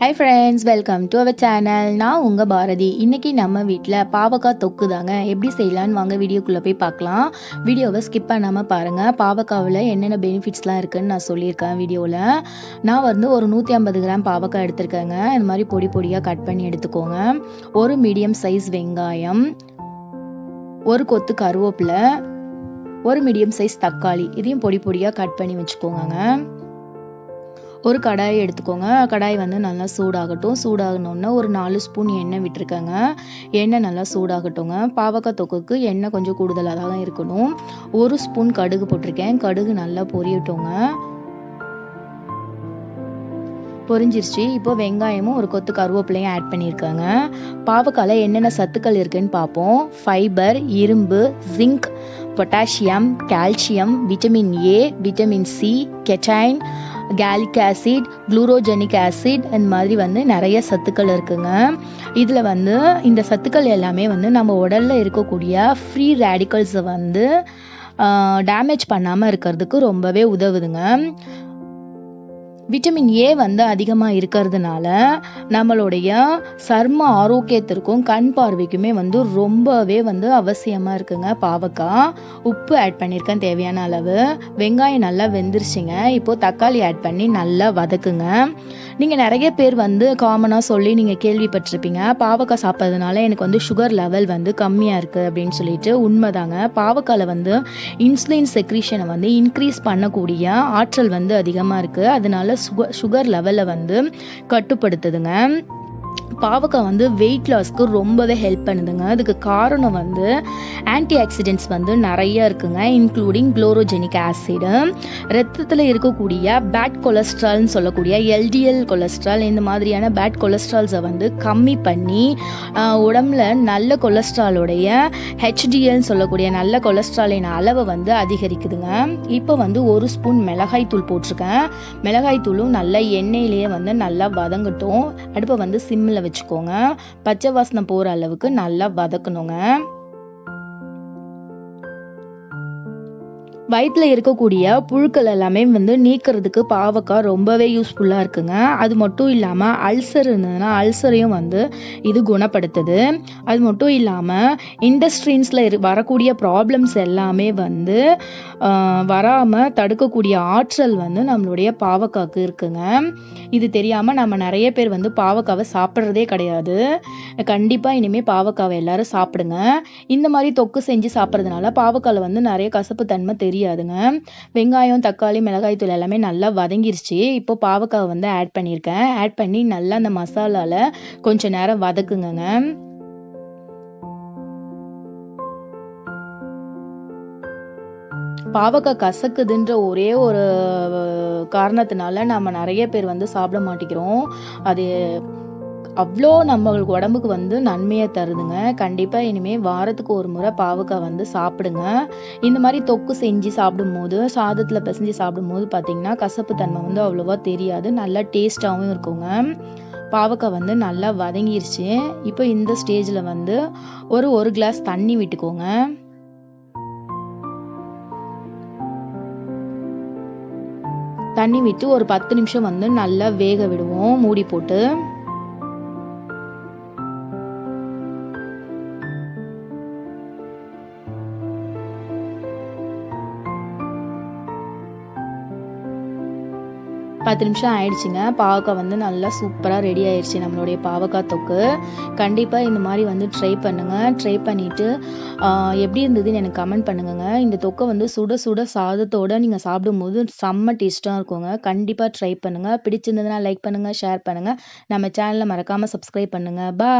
Hi friends, welcome to our channel. நான் உங்கள் பாரதி. இன்றைக்கி நம்ம வீட்டில் பாவக்காய் தொக்கு தாங்க. எப்படி செய்யலான்னு வாங்க வீடியோக்குள்ளே போய் பார்க்கலாம். வீடியோவை ஸ்கிப் பண்ணாமல் பாருங்கள். பாவக்காவில் என்னென்ன பெனிஃபிட்ஸ்லாம் இருக்குதுன்னு நான் சொல்லியிருக்கேன் வீடியோவில். நான் ஒரு 150 கிராம் பாவக்காய் எடுத்திருக்கேங்க. இந்த மாதிரி பொடி பொடியாக கட் பண்ணி எடுத்துக்கோங்க. ஒரு மீடியம் சைஸ் வெங்காயம், ஒரு கொத்து கருவேப்பிலை, ஒரு மீடியம் சைஸ் தக்காளி, இதையும் பொடி பொடியாக கட் பண்ணி வச்சுக்கோங்க. ஒரு கடாயை எடுத்துக்கோங்க. கடாய் நல்லா சூடாகட்டும். சூடாகணுன்னா ஒரு 4 ஸ்பூன் எண்ணெய் விட்டுருக்கேங்க. எண்ணெய் நல்லா சூடாகட்டுங்க. பாவக்காய் தொக்குக்கு எண்ணெய் கொஞ்சம் கூடுதலாக தான் இருக்கணும். 1 ஸ்பூன் கடுகு போட்டிருக்கேன். கடுகு நல்லா பொரியட்டுங்க. பொரிஞ்சிருச்சு. இப்போ வெங்காயமும் ஒரு கொத்து கருவேப்பிலையும் ஆட் பண்ணியிருக்காங்க. பாவக்காயில் என்னென்ன சத்துக்கள் இருக்குன்னு பார்ப்போம். ஃபைபர், இரும்பு, zinc, potassium, calcium, vitamin A, vitamin C, கெட்டைன், கேலிக் ஆசிட், குளூரோஜெனிக் ஆசிட், இந்த மாதிரி நிறைய சத்துக்கள் இருக்குங்க. இதில் இந்த சத்துக்கள் எல்லாமே நம்ம உடலில் இருக்கக்கூடிய ஃப்ரீ ரேடிக்கல்ஸை டேமேஜ் பண்ணாமல் இருக்கிறதுக்கு ரொம்பவே உதவுதுங்க. விட்டமின் ஏ அதிகமாக இருக்கிறதுனால நம்மளுடைய சர்ம ஆரோக்கியத்திற்கும் கண் பார்வைக்குமே ரொம்பவே அவசியமாக இருக்குங்க பாவக்காய். உப்பு ஆட் பண்ணியிருக்கேன் தேவையான அளவு. வெங்காயம் நல்லா வெந்துருச்சுங்க. இப்போது தக்காளி ஆட் பண்ணி நல்லா வதக்குங்க. நீங்கள் நிறைய பேர் காமனாக சொல்லி நீங்கள் கேள்விப்பட்டிருப்பீங்க, பாவக்காய் சாப்பிட்றதுனால எனக்கு சுகர் லெவல் கம்மியாக இருக்குது அப்படின்னு சொல்லிட்டு. உண்மைதாங்க. பாவக்காயில் இன்சுலின் செக்ரீஷனை இன்க்ரீஸ் பண்ணக்கூடிய ஆற்றல் அதிகமாக இருக்குது. அதனால சுகர் லெவலை கட்டுப்படுத்துதுங்க. பாவக்காய் வெயிட் லாஸ்க்கு ரொம்பவே ஹெல்ப் பண்ணுதுங்க. அதுக்கு காரணம் ஆன்டி ஆக்சிடென்ட்ஸ் நிறைய இருக்குங்க, இன்க்ளூடிங் குளோரோஜெனிக் ஆசிடு. ரத்தத்தில் இருக்கக்கூடிய பேட் கொலஸ்ட்ரால்னு சொல்லக்கூடிய எல்டிஎல் கொலஸ்ட்ரால், இந்த மாதிரியான பேட் கொலஸ்ட்ரால்ஸை கம்மி பண்ணி உடம்புல நல்ல கொலஸ்ட்ராலோடைய ஹெச்டிஎல்னு சொல்லக்கூடிய நல்ல கொலஸ்ட்ராலின் அளவை அதிகரிக்குதுங்க. இப்போ 1 ஸ்பூன் மிளகாய் தூள் போட்டிருக்கேன். மிளகாய் தூளும் நல்லா எண்ணெயிலேயே நல்லா வதங்கட்டும். அடுப்பை சிம்மில் வச்சுக்கோங்க. பச்சை வாசனை போற அளவுக்கு நல்லா வதக்கணுங்க. வயிற்றுல இருக்கக்கூடிய புழுக்கள் எல்லாமே நீக்கிறதுக்கு பாவக்காய் ரொம்பவே யூஸ்ஃபுல்லாக இருக்குங்க. அது மட்டும் இல்லாமல் அல்சர் இருந்ததுன்னா அல்சரையும் இது குணப்படுத்துது. அது மட்டும் இல்லாமல் இண்டஸ்ட்ரீன்ஸில் வரக்கூடிய ப்ராப்ளம்ஸ் எல்லாமே வராமல் தடுக்கக்கூடிய ஆற்றல் நம்மளுடைய பாவக்காய்க்கு இருக்குங்க. இது தெரியாமல் நம்ம நிறைய பேர் பாவக்காவை சாப்பிட்றதே கிடையாது. கண்டிப்பாக இனிமேல் பாவக்காவை எல்லாரும் சாப்பிடுங்க. இந்த மாதிரி தொக்கு செஞ்சு சாப்பிட்றதுனால பாவக்காயில் நிறைய கசப்பு தன்மை தெரியாதுங்க. வெங்காயம், தக்காளி, மிளகாய் தூள் எல்லாமே நல்லா வதங்கிருச்சு. இப்போ பாவக்காவை ஆட் பண்ணியிருக்கேன். ஆட் பண்ணி நல்லா அந்த மசாலாவில் கொஞ்ச நேரம் வதக்குங்க. பாவக்காய் கசக்குதுன்ற ஒரே ஒரு காரணத்தினால நம்ம நிறைய பேர் சாப்பிட மாட்டேங்கிறோம். அது அவ்வளோ நம்மளுக்கு உடம்புக்கு நன்மையை தருதுங்க. கண்டிப்பாக இனிமேல் வாரத்துக்கு ஒரு முறை பாவக்காய் சாப்பிடுங்க. இந்த மாதிரி தொக்கு செஞ்சு சாப்பிடும்போது, சாதத்தில் பிசைஞ்சு சாப்பிடும்போது பார்த்தீங்கன்னா கசப்பு தன்மை அவ்வளோவா தெரியாது, நல்லா டேஸ்ட்டாகவும் இருக்குங்க. பாவக்காய் நல்லா வதங்கிருச்சு. இப்போ இந்த ஸ்டேஜில் ஒரு கிளாஸ் தண்ணி விட்டுக்கோங்க. தண்ணி விட்டு ஒரு 10 நிமிஷம் நல்லா வேக விடுவோம் மூடி போட்டு. பத்து நிமிஷம் ஆயிடுச்சுங்க. பாவக்காய் நல்லா சூப்பராக ரெடி ஆயிடுச்சு நம்மளுடைய பாவக்காய் தொக்கு. கண்டிப்பாக இந்த மாதிரி ட்ரை பண்ணுங்கள். ட்ரை பண்ணிவிட்டு எப்படி இருந்ததுன்னு எனக்கு கமெண்ட் பண்ணுங்க. இந்த தொக்கை சுட சுட சாதத்தோடு நீங்கள் சாப்பிடும்போது செம்ம டேஸ்ட்டாக இருக்குங்க. கண்டிப்பாக ட்ரை பண்ணுங்கள். பிடிச்சிருந்ததுன்னா லைக் பண்ணுங்கள், ஷேர் பண்ணுங்கள். நம்ம சேனலை மறக்காமல் சப்ஸ்கிரைப் பண்ணுங்கள். பாய்.